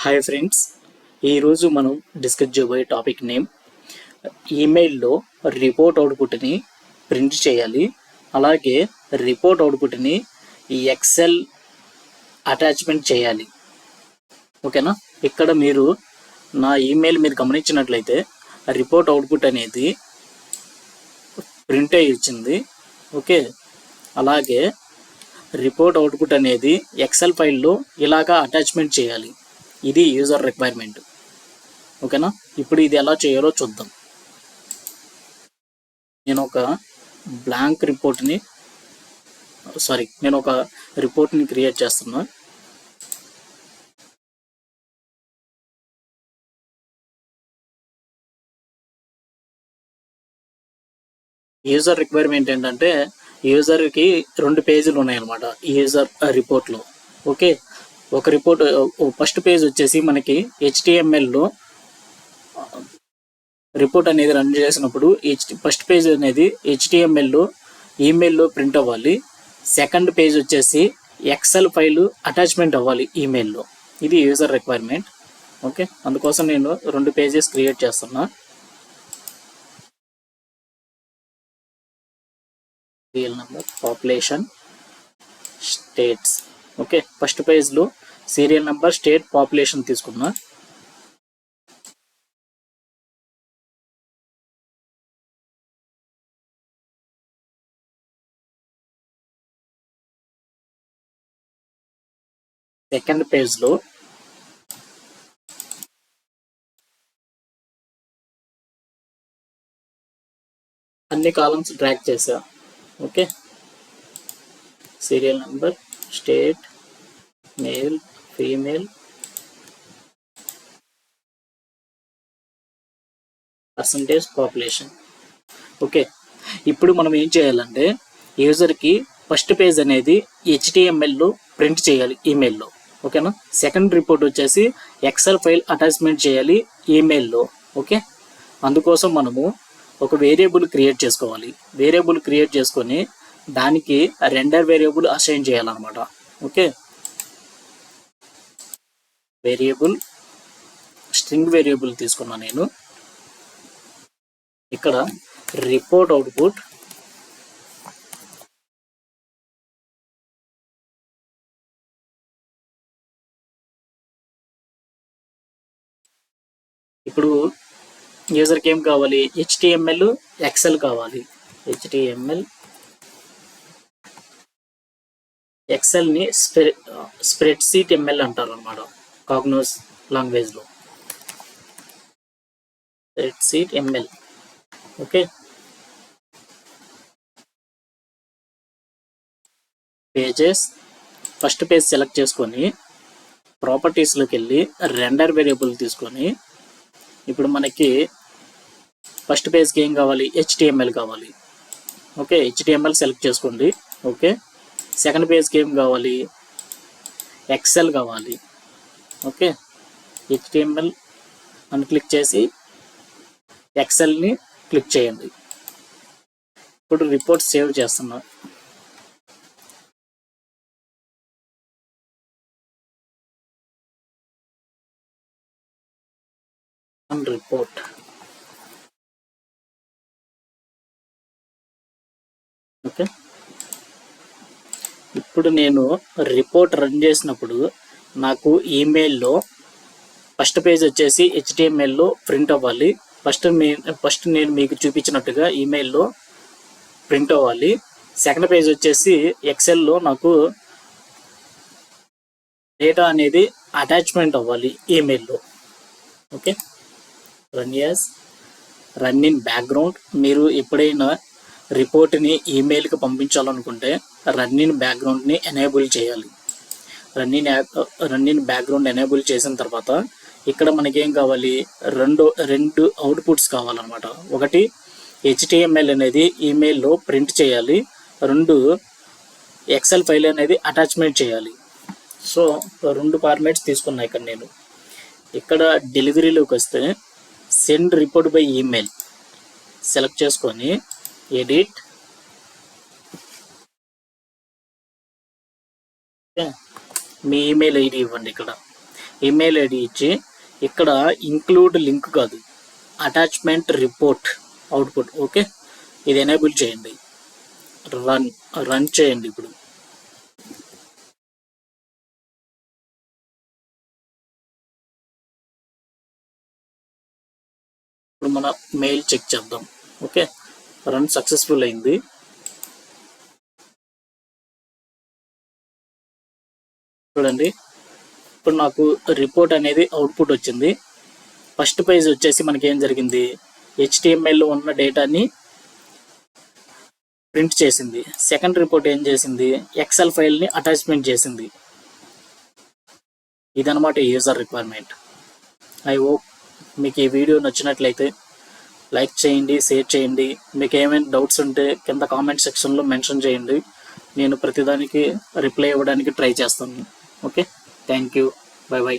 Hi friends, ఈరోజు మనం discuss చేయబోయే టాపిక్ నేమ్ ఈమెయిల్లో రిపోర్ట్ అవుట్పుట్ని ప్రింట్ చేయాలి. అలాగే రిపోర్ట్ అవుట్పుట్ని ఎక్సెల్ అటాచ్మెంట్ చేయాలి. ఓకేనా? ఇక్కడ మీరు నా ఈమెయిల్ మీరు గమనించినట్లయితే రిపోర్ట్ అవుట్పుట్ అనేది ప్రింట్ అయ్యి ఇచ్చింది. ఓకే, అలాగే రిపోర్ట్ అవుట్పుట్ అనేది ఎక్సెల్ ఫైల్లో ఇలాగా అటాచ్మెంట్ చేయాలి. ఇది యూజర్ రిక్వైర్మెంట్. ఓకేనా? ఇప్పుడు ఇది ఎలా చేయాలో చూద్దాం. నేను ఒక రిపోర్ట్ని క్రియేట్ చేస్తున్నా. యూజర్ రిక్వైర్మెంట్ ఏంటంటే యూజర్కి 2 పేజీలు ఉన్నాయన్నమాట యూజర్ రిపోర్ట్లో. ఓకే, ఒక రిపోర్ట్ ఫస్ట్ పేజ్ వచ్చేసి మనకి HTML-లో రిపోర్ట్ అనేది రన్ చేసినప్పుడు ఫస్ట్ పేజ్ అనేది HTML-లో ఈమెయిల్లో ప్రింట్ అవ్వాలి. సెకండ్ పేజ్ వచ్చేసి ఎక్సెల్ ఫైల్ అటాచ్మెంట్ అవ్వాలి ఈమెయిల్లో. ఇది యూజర్ రిక్వైర్మెంట్. ఓకే, అందుకోసం నేను 2 పేజెస్ క్రియేట్ చేస్తున్నా. Serial number, population, states. Okay, first పేజ్లో సీరియల్ నెంబర్, స్టేట్, పాపులేషన్ తీసుకున్నా. సెకండ్ పేజ్లో అన్ని కాలమ్స్ డ్రాగ్ చేసా. Okay, serial number, state, male, female, percentage, population. Okay, ఇప్పుడు మనం ఏం చేయాలంటే యూజర్కి ఫస్ట్ పేజ్ అనేది HTML-లో ప్రింట్ చేయాలి ఈమెయిల్లో. ఓకేనా? సెకండ్ రిపోర్ట్ వచ్చేసి ఎక్సెల్ ఫైల్ అటాచ్మెంట్ చేయాలి ఈమెయిల్లో. ఓకే, అందుకోసం మనము ఒక వేరియబుల్ క్రియేట్ చేసుకోవాలి. వేరియబుల్ క్రియేట్ చేసుకొని దానికి రెండర్ వేరియబుల్ అసైన్ చేయాలన్నమాట. ఓకే, వేరియబుల్ స్ట్రింగ్ వేరియబుల్ తీసుకున్నా నేను. ఇక్కడ రిపోర్ట్ అవుట్పుట్ ఇప్పుడు యూజర్కి ఏం కావాలి? HTML, ఎక్సెల్ కావాలి. HTML, ఎక్సెల్ని స్ప్రెడ్ షీట్ ML అంటారు అనమాట కాగ్నోస్ లాంగ్వేజ్లో. Spread sheet ML. Okay, pages, first page select చేసుకొని ప్రాపర్టీస్లోకి వెళ్ళి రెండర్ వేరియబుల్ తీసుకొని ఇప్పుడు మనకి ఫస్ట్ పేజ్కి ఏం కావాలి? HTML కావాలి. ఓకే, HTML సెలెక్ట్ చేసుకోండి. ఓకే, సెకండ్ పేజ్కి ఏం కావాలి? ఎక్సెల్ కావాలి. ఓకే, HTML అని క్లిక్ చేసి ఎక్సెల్ని క్లిక్ చేయండి. ఇప్పుడు రిపోర్ట్ సేవ్ చేస్తున్నా. రిపోర్ట్. ఓకే, ఇప్పుడు నేను రిపోర్ట్ రన్ చేసినప్పుడు నాకు ఈమెయిల్లో ఫస్ట్ పేజ్ వచ్చేసి HTML-లో ప్రింట్ అవ్వాలి. ఫస్ట్ నేను మీకు చూపించినట్టుగా ఈమెయిల్లో ప్రింట్ అవ్వాలి. సెకండ్ పేజ్ వచ్చేసి ఎక్సెల్లో నాకు డేటా అనేది అటాచ్మెంట్ అవ్వాలి ఈమెయిల్లో. Okay, run in background. మీరు ఎప్పుడైనా రిపోర్ట్ని ఈమెయిల్కి పంపించాలనుకుంటే రన్ ఇన్ బ్యాక్గ్రౌండ్ని ఎనేబుల్ చేయాలి. రన్ ఇన్ బ్యాక్గ్రౌండ్ ఎనేబుల్ చేసిన తర్వాత ఇక్కడ మనకేం కావాలి? రెండు అవుట్పుట్స్ కావాలన్నమాట. ఒకటి HTML అనేది ఈమెయిల్లో ప్రింట్ చేయాలి, 2 ఎక్సెల్ ఫైల్ అనేది అటాచ్మెంట్ చేయాలి. సో 2 ఫార్మాట్స్ తీసుకున్నా ఇక్కడ నేను. ఇక్కడ డెలివరీలోకి వస్తే send report by email select చేసుకొని ఎడిట్, మీ ఈమెయిల్ ఐడి ఇవ్వండి. ఇక్కడ ఈమెయిల్ ఐడి ఇచ్చి ఇక్కడ ఇంక్లూడ్ లింక్ కాదు, అటాచ్మెంట్ రిపోర్ట్ అవుట్పుట్. ఓకే, ఇది ఎనేబుల్ చేయండి. రన్ చేయండి. ఇప్పుడు మన మెయిల్ చెక్ చేద్దాం. ఓకే, రన్ సక్సెస్ఫుల్ అయింది. చూడండి, ఇప్పుడు నాకు రిపోర్ట్ అనేది అవుట్పుట్ వచ్చింది. ఫస్ట్ పేజ్ వచ్చేసి మనకి ఏం జరిగింది, హెచ్టిఎంఎల్లో ఉన్న డేటాని ప్రింట్ చేసింది. సెకండ్ రిపోర్ట్ ఏం చేసింది, ఎక్సెల్ ఫైల్ని అటాచ్మెంట్ చేసింది. ఇదనమాట యూజర్ రిక్వైర్మెంట్. ఐ హోప్ మీకు ఈ వీడియో నచ్చినట్లయితే లైక్ చేయండి, షేర్ చేయండి. మీకు ఏమైనా డౌట్స్ ఉంటే కింద కామెంట్ సెక్షన్లో మెన్షన్ చేయండి. నేను ప్రతిదానికి రిప్లై ఇవ్వడానికి ట్రై చేస్తాను. Okay, thank you, by by.